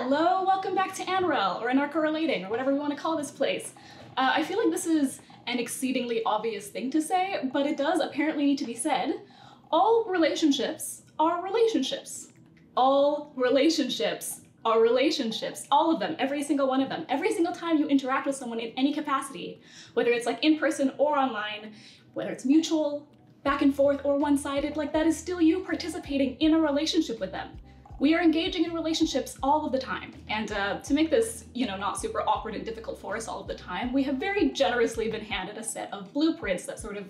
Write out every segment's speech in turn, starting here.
Hello, welcome back to ANREL, or Anarcho-Relating, or whatever we want to call this place. I feel like this is an exceedingly obvious thing to say, but it does apparently need to be said. All relationships are relationships. All relationships are relationships. All of them, every single one of them. Every single time you interact with someone in any capacity, whether it's like in person or online, whether it's mutual, back and forth, or one-sided, like that is still you participating in a relationship with them. We are engaging in relationships all of the time. And to make this, not super awkward and difficult for us all of the time, we have very generously been handed a set of blueprints that sort of,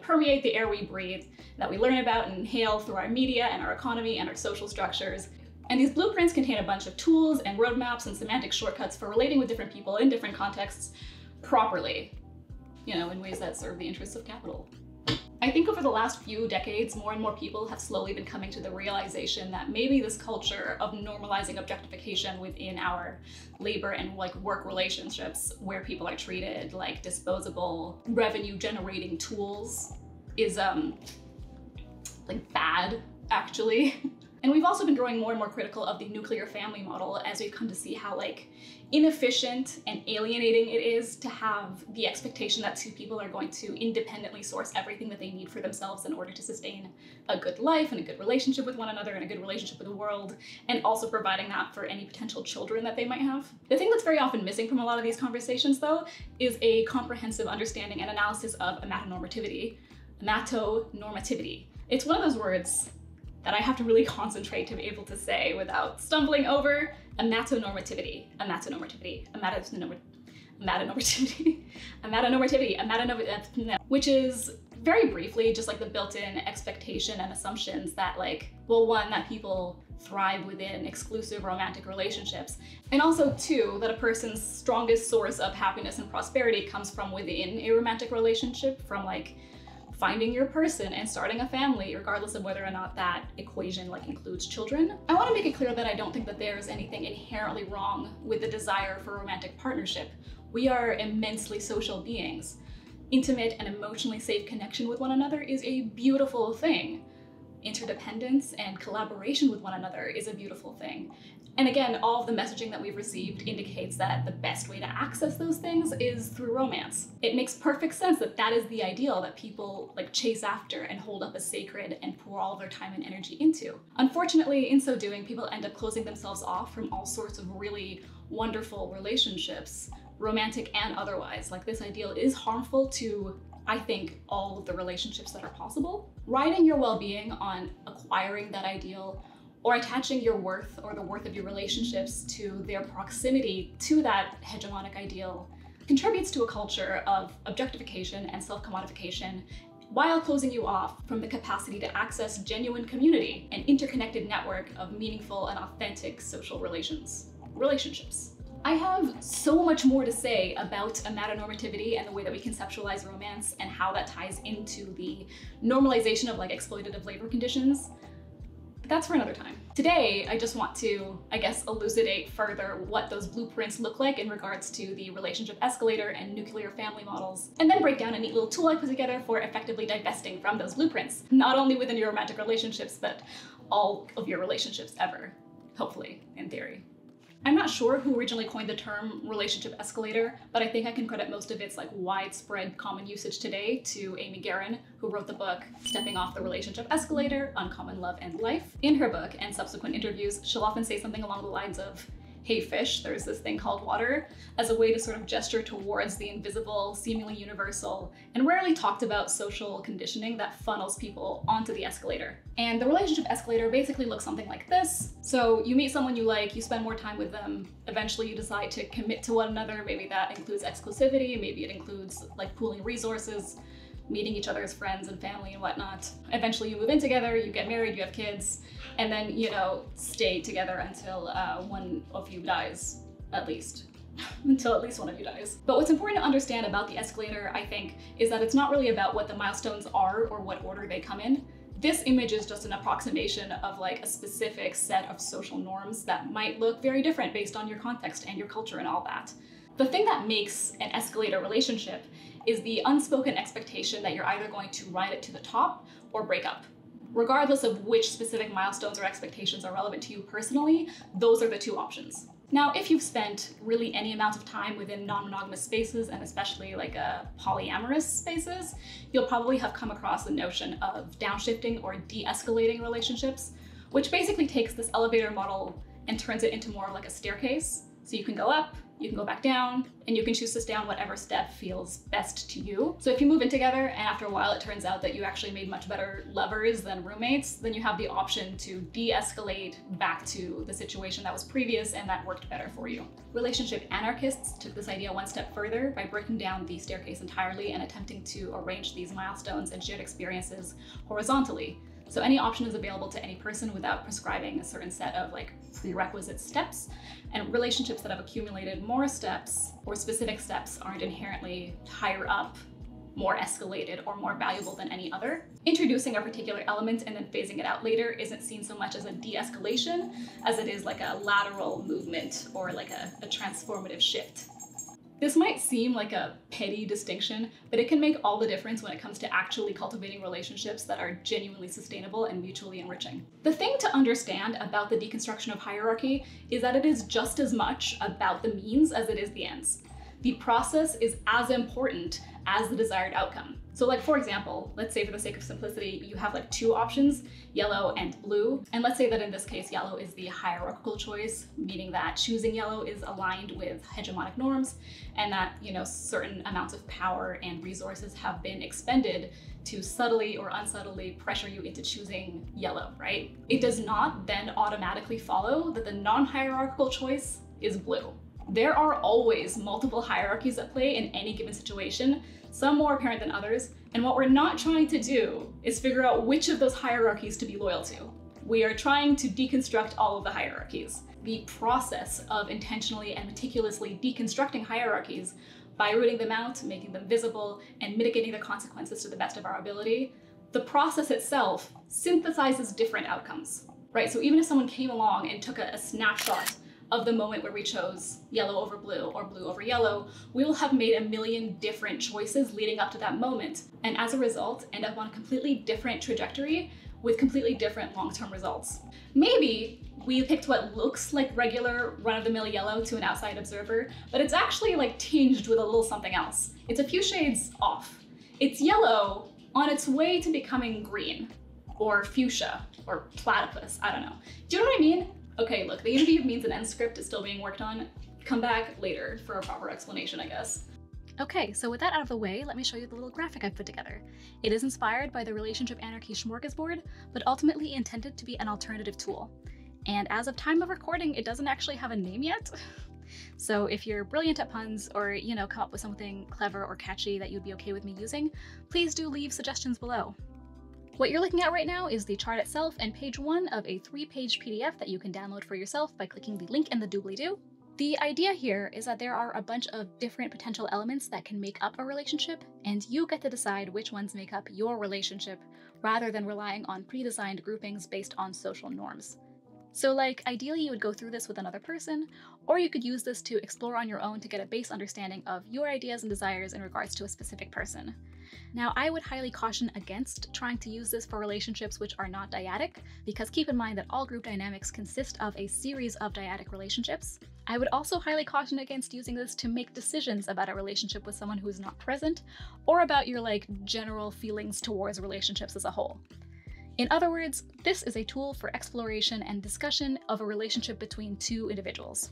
permeate the air we breathe, that we learn about and inhale through our media and our economy and our social structures. And these blueprints contain a bunch of tools and roadmaps and semantic shortcuts for relating with different people in different contexts properly, in ways that serve the interests of capital. I think over the last few decades, more and more people have slowly been coming to the realization that maybe this culture of normalizing objectification within our labor and work relationships, where people are treated like disposable revenue generating tools, is bad, actually. And we've also been growing more and more critical of the nuclear family model as we've come to see how inefficient and alienating it is to have the expectation that two people are going to independently source everything that they need for themselves in order to sustain a good life and a good relationship with one another and a good relationship with the world, and also providing that for any potential children that they might have. The thing that's very often missing from a lot of these conversations, though, is a comprehensive understanding and analysis of amatonormativity. Amatonormativity. It's one of those words that I have to really concentrate to be able to say without stumbling over. Amatonormativity, which is very briefly just the built-in expectation and assumptions that one, that people thrive within exclusive romantic relationships, and also two, that a person's strongest source of happiness and prosperity comes from within a romantic relationship, from finding your person and starting a family, regardless of whether or not that equation includes children. I want to make it clear that I don't think that there's anything inherently wrong with the desire for romantic partnership. We are immensely social beings. Intimate and emotionally safe connection with one another is a beautiful thing. Interdependence and collaboration with one another is a beautiful thing. And again, all of the messaging that we've received indicates that the best way to access those things is through romance. It makes perfect sense that that is the ideal that people chase after and hold up as sacred and pour all of their time and energy into. Unfortunately, in so doing, people end up closing themselves off from all sorts of really wonderful relationships, romantic and otherwise. This ideal is harmful to, I think, all of the relationships that are possible. Riding your well-being on acquiring that ideal, or attaching your worth or the worth of your relationships to their proximity to that hegemonic ideal, contributes to a culture of objectification and self-commodification, while closing you off from the capacity to access genuine community, an interconnected network of meaningful and authentic social relationships. I have so much more to say about amatonormativity and the way that we conceptualize romance and how that ties into the normalization of exploitative labor conditions. But that's for another time. Today, I just want to, elucidate further what those blueprints look like in regards to the relationship escalator and nuclear family models, and then break down a neat little tool I put together for effectively divesting from those blueprints, not only within your romantic relationships, but all of your relationships ever, hopefully, in theory. I'm not sure who originally coined the term relationship escalator, but I think I can credit most of its widespread common usage today to Amy Guerin, who wrote the book Stepping Off the Relationship Escalator: Uncommon Love and Life. In her book and subsequent interviews, she'll often say something along the lines of, "Hey fish, there's this thing called water," as a way to sort of gesture towards the invisible, seemingly universal, and rarely talked about social conditioning that funnels people onto the escalator. And the relationship escalator basically looks something like this. So you meet someone you like, you spend more time with them, eventually you decide to commit to one another. Maybe that includes exclusivity, maybe it includes pooling resources, meeting each other as friends and family and whatnot. Eventually you move in together, you get married, you have kids, and then, stay together until one of you dies, at least. Until at least one of you dies. But what's important to understand about the escalator, I think, is that it's not really about what the milestones are or what order they come in. This image is just an approximation of a specific set of social norms that might look very different based on your context and your culture and all that. The thing that makes an escalator relationship is the unspoken expectation that you're either going to ride it to the top or break up. Regardless of which specific milestones or expectations are relevant to you personally, those are the two options. Now, if you've spent really any amount of time within non-monogamous spaces, and especially like polyamorous spaces, you'll probably have come across the notion of downshifting or de-escalating relationships, which basically takes this elevator model and turns it into more of like a staircase. So you can go up, you can go back down, and you can choose to stay on whatever step feels best to you. So if you move in together and after a while it turns out that you actually made much better lovers than roommates, then you have the option to de-escalate back to the situation that was previous and that worked better for you. Relationship anarchists took this idea one step further by breaking down the staircase entirely and attempting to arrange these milestones and shared experiences horizontally. So any option is available to any person without prescribing a certain set of like prerequisite steps, and relationships that have accumulated more steps or specific steps aren't inherently higher up, more escalated, or more valuable than any other. Introducing a particular element and then phasing it out later isn't seen so much as a de-escalation as it is like a lateral movement or like a transformative shift. This might seem like a petty distinction, but it can make all the difference when it comes to actually cultivating relationships that are genuinely sustainable and mutually enriching. The thing to understand about the deconstruction of hierarchy is that it is just as much about the means as it is the ends. The process is as important as the desired outcome. So like, for example, let's say for the sake of simplicity, you have like two options, yellow and blue. And let's say that in this case, yellow is the hierarchical choice, meaning that choosing yellow is aligned with hegemonic norms and that, you know, certain amounts of power and resources have been expended to subtly or unsubtly pressure you into choosing yellow, right? It does not then automatically follow that the non-hierarchical choice is blue. There are always multiple hierarchies at play in any given situation, some more apparent than others, and what we're not trying to do is figure out which of those hierarchies to be loyal to. We are trying to deconstruct all of the hierarchies. The process of intentionally and meticulously deconstructing hierarchies by rooting them out, making them visible, and mitigating the consequences to the best of our ability, the process itself synthesizes different outcomes, right? So even if someone came along and took a snapshot of the moment where we chose yellow over blue or blue over yellow, we will have made a million different choices leading up to that moment. And as a result, end up on a completely different trajectory with completely different long-term results. Maybe we picked what looks like regular run-of-the-mill yellow to an outside observer, but it's actually like tinged with a little something else. It's a few shades off. It's yellow on its way to becoming green, or fuchsia, or platypus, I don't know. Do you know what I mean? Okay, look, the unity of means and ends script is still being worked on. Come back later for a proper explanation, I guess. Okay, so with that out of the way, let me show you the little graphic I've put together. It is inspired by the Relationship Anarchy Smorgasbord, but ultimately intended to be an alternative tool. And as of time of recording, it doesn't actually have a name yet. So if you're brilliant at puns or, you know, come up with something clever or catchy that you'd be okay with me using, please do leave suggestions below. What you're looking at right now is the chart itself and page 1 of a 3-page PDF that you can download for yourself by clicking the link in the doobly-doo. The idea here is that there are a bunch of different potential elements that can make up a relationship, and you get to decide which ones make up your relationship, rather than relying on pre-designed groupings based on social norms. So like, ideally you would go through this with another person, or you could use this to explore on your own to get a base understanding of your ideas and desires in regards to a specific person. Now, I would highly caution against trying to use this for relationships which are not dyadic, because keep in mind that all group dynamics consist of a series of dyadic relationships. I would also highly caution against using this to make decisions about a relationship with someone who is not present, or about your like general feelings towards relationships as a whole. In other words, this is a tool for exploration and discussion of a relationship between two individuals.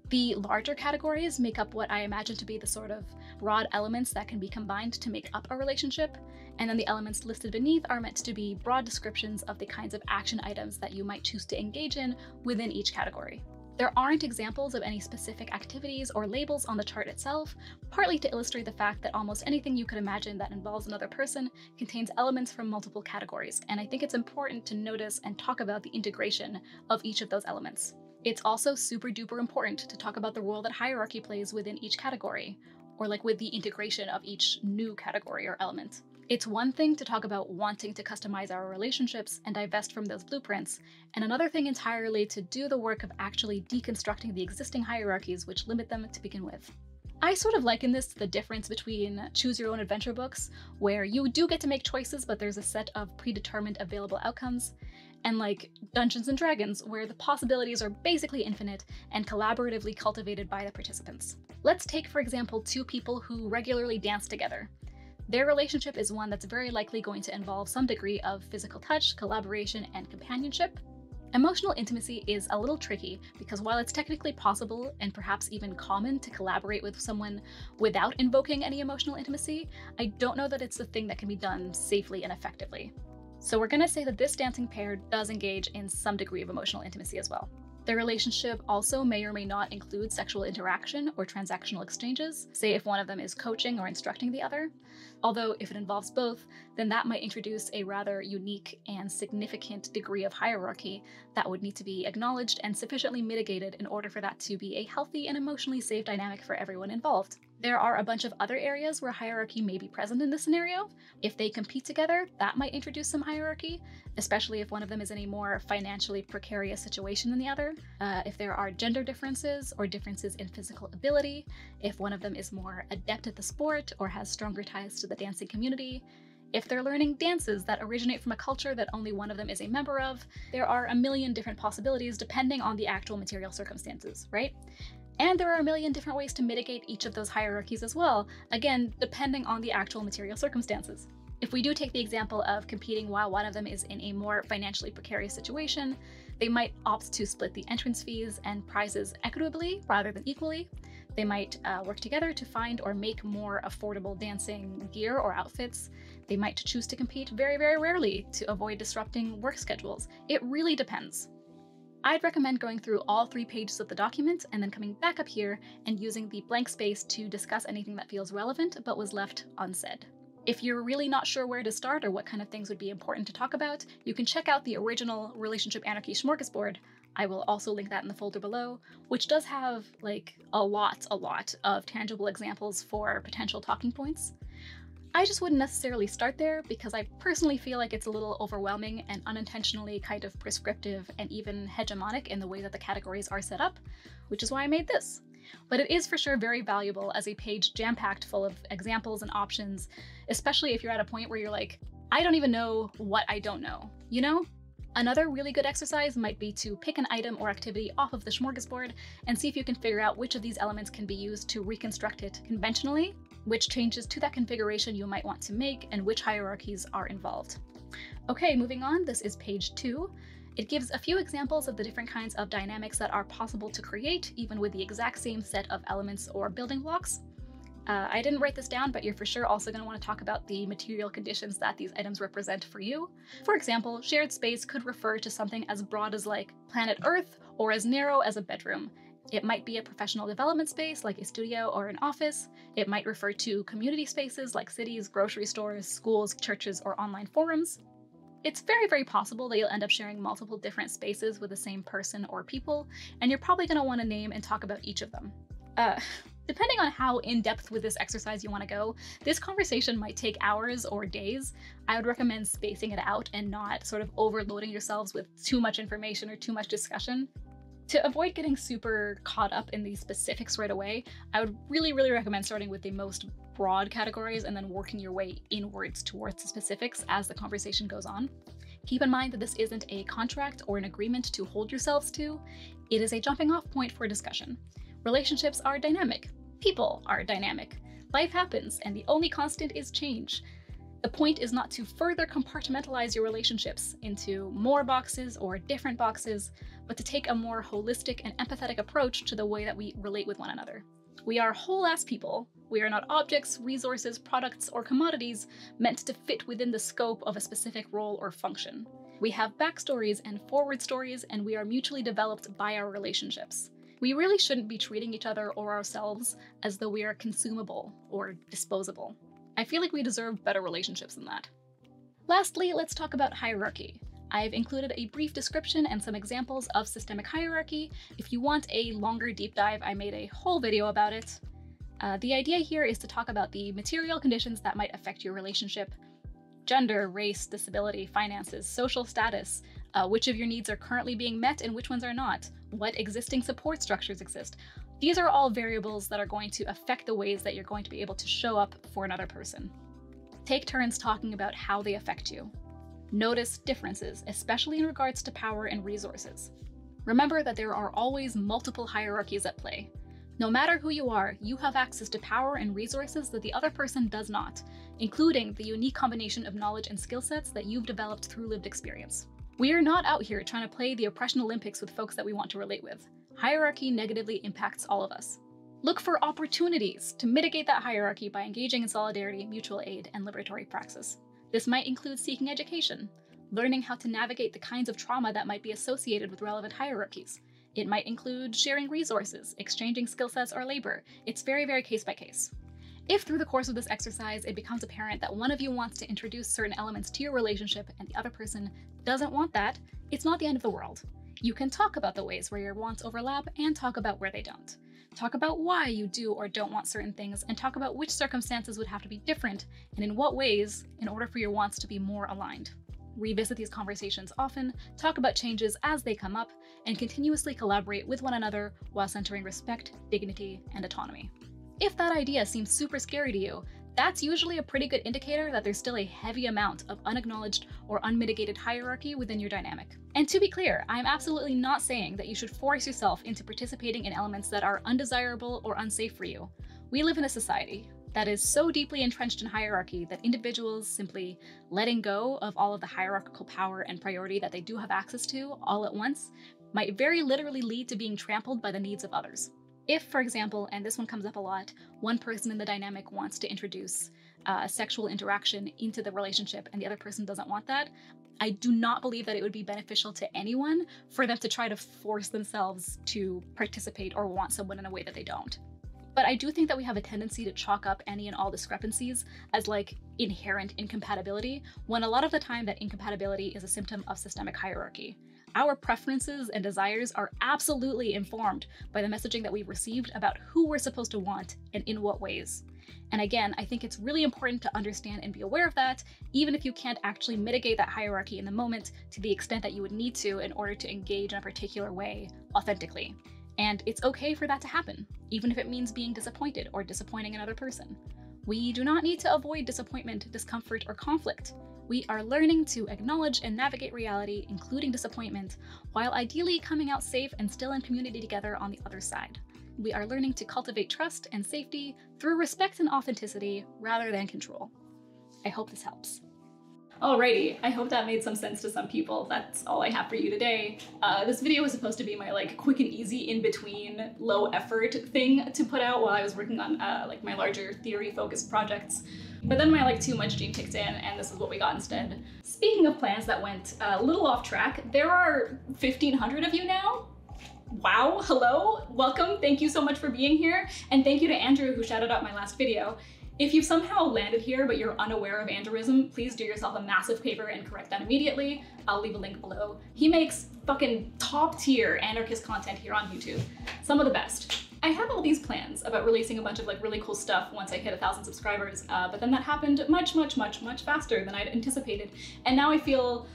The larger categories make up what I imagine to be the sort of broad elements that can be combined to make up a relationship, and then the elements listed beneath are meant to be broad descriptions of the kinds of action items that you might choose to engage in within each category. There aren't examples of any specific activities or labels on the chart itself, partly to illustrate the fact that almost anything you could imagine that involves another person contains elements from multiple categories, and I think it's important to notice and talk about the integration of each of those elements. It's also super duper important to talk about the role that hierarchy plays within each category, or like with the integration of each new category or element. It's one thing to talk about wanting to customize our relationships and divest from those blueprints, and another thing entirely to do the work of actually deconstructing the existing hierarchies which limit them to begin with. I sort of liken this to the difference between choose your own adventure books, where you do get to make choices, but there's a set of predetermined available outcomes, and like Dungeons and Dragons, where the possibilities are basically infinite and collaboratively cultivated by the participants. Let's take, for example, two people who regularly dance together. Their relationship is one that's very likely going to involve some degree of physical touch, collaboration, and companionship. Emotional intimacy is a little tricky because while it's technically possible and perhaps even common to collaborate with someone without invoking any emotional intimacy, I don't know that it's the thing that can be done safely and effectively. So we're going to say that this dancing pair does engage in some degree of emotional intimacy as well. Their relationship also may or may not include sexual interaction or transactional exchanges, say if one of them is coaching or instructing the other. Although if it involves both, then that might introduce a rather unique and significant degree of hierarchy that would need to be acknowledged and sufficiently mitigated in order for that to be a healthy and emotionally safe dynamic for everyone involved. There are a bunch of other areas where hierarchy may be present in this scenario. If they compete together, that might introduce some hierarchy, especially if one of them is in a more financially precarious situation than the other. If there are gender differences or differences in physical ability, if one of them is more adept at the sport or has stronger ties to the dancing community, if they're learning dances that originate from a culture that only one of them is a member of, there are a million different possibilities depending on the actual material circumstances, right? And there are a million different ways to mitigate each of those hierarchies as well, again, depending on the actual material circumstances. If we do take the example of competing while one of them is in a more financially precarious situation, they might opt to split the entrance fees and prizes equitably rather than equally. They might work together to find or make more affordable dancing gear or outfits. They might choose to compete very, very rarely to avoid disrupting work schedules. It really depends. I'd recommend going through all 3 pages of the document and then coming back up here and using the blank space to discuss anything that feels relevant but was left unsaid. If you're really not sure where to start or what kind of things would be important to talk about, you can check out the original Relationship Anarchy Smorgasbord. I will also link that in the folder below, which does have like a lot of tangible examples for potential talking points. I just wouldn't necessarily start there because I personally feel like it's a little overwhelming and unintentionally kind of prescriptive and even hegemonic in the way that the categories are set up, which is why I made this. But it is for sure very valuable as a page jam-packed full of examples and options, especially if you're at a point where you're like, I don't even know what I don't know, you know? Another really good exercise might be to pick an item or activity off of the smorgasbord and see if you can figure out which of these elements can be used to reconstruct it conventionally, which changes to that configuration you might want to make, and which hierarchies are involved. Okay, moving on, this is page 2. It gives a few examples of the different kinds of dynamics that are possible to create, even with the exact same set of elements or building blocks. I didn't write this down, but you're for sure also going to want to talk about the material conditions that these items represent for you. For example, shared space could refer to something as broad as like planet Earth, or as narrow as a bedroom. It might be a professional development space like a studio or an office. It might refer to community spaces like cities, grocery stores, schools, churches, or online forums. It's very, very possible that you'll end up sharing multiple different spaces with the same person or people, and you're probably going to want to name and talk about each of them. Depending on how in-depth with this exercise you want to go, this conversation might take hours or days. I would recommend spacing it out and not sort of overloading yourselves with too much information or too much discussion. To avoid getting super caught up in these specifics right away, I would really, really recommend starting with the most broad categories and then working your way inwards towards the specifics as the conversation goes on. Keep in mind that this isn't a contract or an agreement to hold yourselves to. It is a jumping off point for discussion. Relationships are dynamic. People are dynamic. Life happens, and the only constant is change. The point is not to further compartmentalize your relationships into more boxes or different boxes, but to take a more holistic and empathetic approach to the way that we relate with one another. We are whole-ass people. We are not objects, resources, products, or commodities meant to fit within the scope of a specific role or function. We have backstories and forward stories, and we are mutually developed by our relationships. We really shouldn't be treating each other or ourselves as though we are consumable or disposable. I feel like we deserve better relationships than that. Lastly, let's talk about hierarchy. I've included a brief description and some examples of systemic hierarchy. If you want a longer deep dive, I made a whole video about it. The idea here is to talk about the material conditions that might affect your relationship: gender, race, disability, finances, social status, which of your needs are currently being met and which ones are not, what existing support structures exist. These are all variables that are going to affect the ways that you're going to be able to show up for another person. Take turns talking about how they affect you. Notice differences, especially in regards to power and resources. Remember that there are always multiple hierarchies at play. No matter who you are, you have access to power and resources that the other person does not, including the unique combination of knowledge and skill sets that you've developed through lived experience. We are not out here trying to play the oppression Olympics with folks that we want to relate with. Hierarchy negatively impacts all of us. Look for opportunities to mitigate that hierarchy by engaging in solidarity, mutual aid, and liberatory praxis. This might include seeking education, learning how to navigate the kinds of trauma that might be associated with relevant hierarchies. It might include sharing resources, exchanging skill sets or labor. It's very, very case by case. If through the course of this exercise it becomes apparent that one of you wants to introduce certain elements to your relationship and the other person doesn't want that, it's not the end of the world. You can talk about the ways where your wants overlap and talk about where they don't. Talk about why you do or don't want certain things, and talk about which circumstances would have to be different and in what ways in order for your wants to be more aligned. Revisit these conversations often, talk about changes as they come up, and continuously collaborate with one another while centering respect, dignity, and autonomy. If that idea seems super scary to you, that's usually a pretty good indicator that there's still a heavy amount of unacknowledged or unmitigated hierarchy within your dynamic. And to be clear, I'm absolutely not saying that you should force yourself into participating in elements that are undesirable or unsafe for you. We live in a society that is so deeply entrenched in hierarchy that individuals simply letting go of all of the hierarchical power and priority that they do have access to all at once might very literally lead to being trampled by the needs of others. If, for example, and this one comes up a lot, one person in the dynamic wants to introduce sexual interaction into the relationship and the other person doesn't want that, I do not believe that it would be beneficial to anyone for them to try to force themselves to participate or want someone in a way that they don't. But I do think that we have a tendency to chalk up any and all discrepancies as like inherent incompatibility, when a lot of the time that incompatibility is a symptom of systemic hierarchy. Our preferences and desires are absolutely informed by the messaging that we've received about who we're supposed to want and in what ways. And again, I think it's really important to understand and be aware of that, even if you can't actually mitigate that hierarchy in the moment to the extent that you would need to in order to engage in a particular way authentically. And it's okay for that to happen, even if it means being disappointed or disappointing another person. We do not need to avoid disappointment, discomfort, or conflict. We are learning to acknowledge and navigate reality, including disappointment, while ideally coming out safe and still in community together on the other side. We are learning to cultivate trust and safety through respect and authenticity rather than control. I hope this helps. Alrighty, I hope that made some sense to some people. That's all I have for you today. This video was supposed to be my quick and easy in-between low effort thing to put out while I was working on my larger theory focused projects. But then my too much gene kicked in and this is what we got instead. Speaking of plans that went a little off track, there are 1,500 of you now. Wow, hello, welcome, thank you so much for being here. And thank you to Andrew who shouted out my last video. If you've somehow landed here but you're unaware of Andrewism, please do yourself a massive favor and correct that immediately. I'll leave a link below. He makes fucking top tier anarchist content here on YouTube. Some of the best. I had all these plans about releasing a bunch of really cool stuff once I hit 1,000 subscribers, but then that happened much faster than I'd anticipated. And now I feel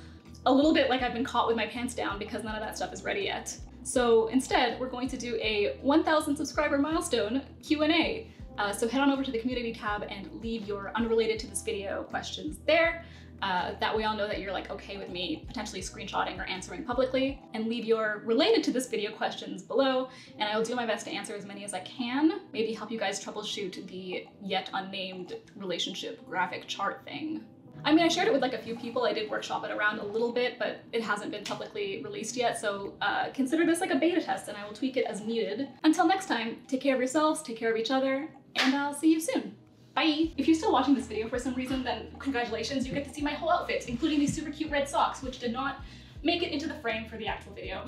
a little bit like I've been caught with my pants down because none of that stuff is ready yet. So instead, we're going to do a 1,000 subscriber milestone Q&A. So head on over to the community tab and leave your unrelated to this video questions there. That way I'll know that you're okay with me potentially screenshotting or answering publicly, and leave your related to this video questions below, and I will do my best to answer as many as I can. Maybe help you guys troubleshoot the yet unnamed relationship graphic chart thing. I mean, I shared it with a few people. I did workshop it around a little bit, but it hasn't been publicly released yet. So consider this a beta test and I will tweak it as needed. Until next time, take care of yourselves, take care of each other, and I'll see you soon. Bye! If you're still watching this video for some reason, then congratulations, you get to see my whole outfit, including these super cute red socks, which did not make it into the frame for the actual video.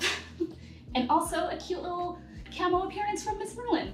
And also a cute little camo appearance from Miss Merlin.